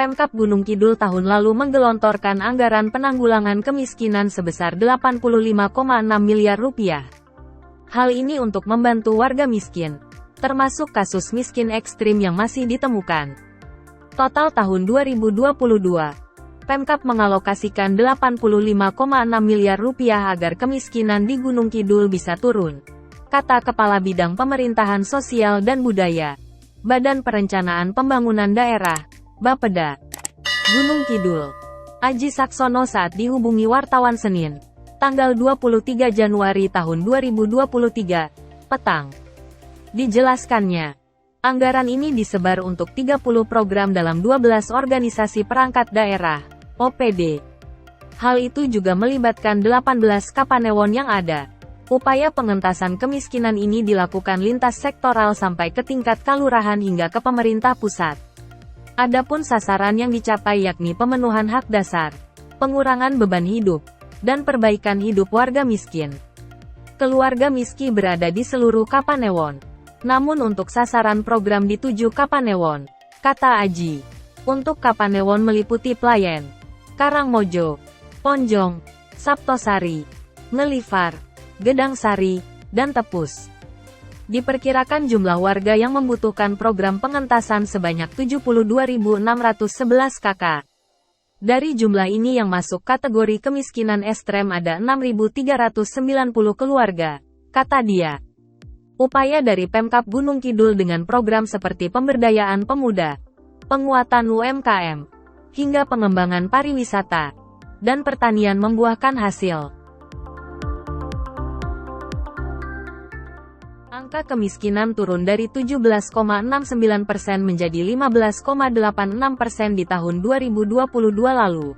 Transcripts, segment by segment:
Pemkab Gunung Kidul tahun lalu menggelontorkan anggaran penanggulangan kemiskinan sebesar 85,6 miliar rupiah. Hal ini untuk membantu warga miskin, termasuk kasus miskin ekstrim yang masih ditemukan. Total tahun 2022, Pemkab mengalokasikan 85,6 miliar rupiah agar kemiskinan di Gunung Kidul bisa turun, kata Kepala Bidang Pemerintahan Sosial dan Budaya, Badan Perencanaan Pembangunan Daerah, Bapeda, Gunung Kidul, Aji Saksono saat dihubungi wartawan Senin, tanggal 23 Januari tahun 2023, petang. Dijelaskannya, anggaran ini disebar untuk 30 program dalam 12 organisasi perangkat daerah, OPD. Hal itu juga melibatkan 18 kapanewon yang ada. Upaya pengentasan kemiskinan ini dilakukan lintas sektoral sampai ke tingkat kalurahan hingga ke pemerintah pusat. Adapun sasaran yang dicapai yakni pemenuhan hak dasar, pengurangan beban hidup, dan perbaikan hidup warga miskin. Keluarga miskin berada di seluruh kapanewon. Namun untuk sasaran program di 7 kapanewon, kata Aji. Untuk kapanewon meliputi Playen, Karangmojo, Ponjong, Saptosari, Ngelifar, Gedangsari, dan Tepus. Diperkirakan jumlah warga yang membutuhkan program pengentasan sebanyak 72.611 kakak. Dari jumlah ini yang masuk kategori kemiskinan ekstrem ada 6.390 keluarga, kata dia. Upaya dari Pemkab Gunung Kidul dengan program seperti pemberdayaan pemuda, penguatan UMKM, hingga pengembangan pariwisata, dan pertanian membuahkan hasil. Angka kemiskinan turun dari 17,69% menjadi 15,86% di tahun 2022 lalu.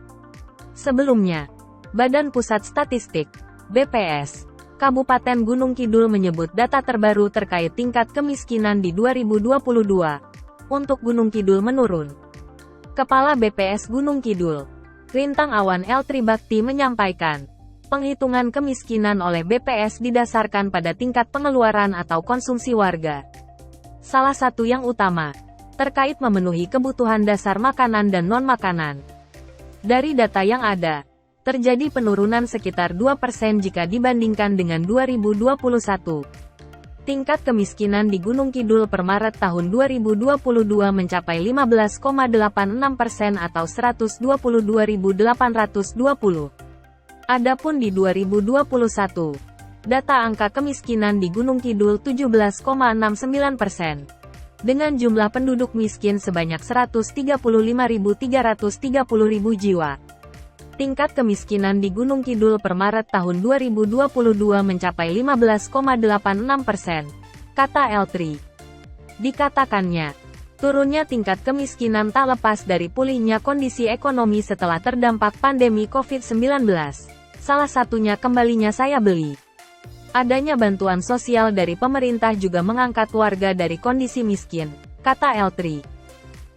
Sebelumnya, Badan Pusat Statistik, BPS, Kabupaten Gunung Kidul menyebut data terbaru terkait tingkat kemiskinan di 2022. Untuk Gunung Kidul menurun. Kepala BPS Gunung Kidul, Rintang Awan L. Tribakti menyampaikan, penghitungan kemiskinan oleh BPS didasarkan pada tingkat pengeluaran atau konsumsi warga. Salah satu yang utama, terkait memenuhi kebutuhan dasar makanan dan non-makanan. Dari data yang ada, terjadi penurunan sekitar 2% jika dibandingkan dengan 2021. Tingkat kemiskinan di Gunung Kidul per Maret tahun 2022 mencapai 15,86% atau 122.820. Adapun di 2021, data angka kemiskinan di Gunung Kidul 17,69%. Dengan jumlah penduduk miskin sebanyak 135.330 jiwa. Tingkat kemiskinan di Gunung Kidul per Maret tahun 2022 mencapai 15,86%, kata Eltri. Dikatakannya, turunnya tingkat kemiskinan tak lepas dari pulihnya kondisi ekonomi setelah terdampak pandemi COVID-19. Salah satunya kembalinya saya beli. Adanya bantuan sosial dari pemerintah juga mengangkat warga dari kondisi miskin, kata Eltri.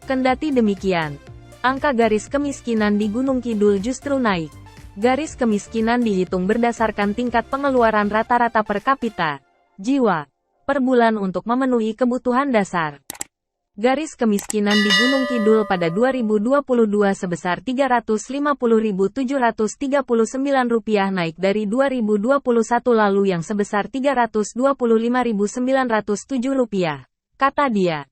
Kendati demikian, angka garis kemiskinan di Gunung Kidul justru naik. Garis kemiskinan dihitung berdasarkan tingkat pengeluaran rata-rata per kapita, jiwa, per bulan untuk memenuhi kebutuhan dasar. Garis kemiskinan di Gunung Kidul pada 2022 sebesar Rp305.739 naik dari 2021 lalu yang sebesar Rp325.907, kata dia.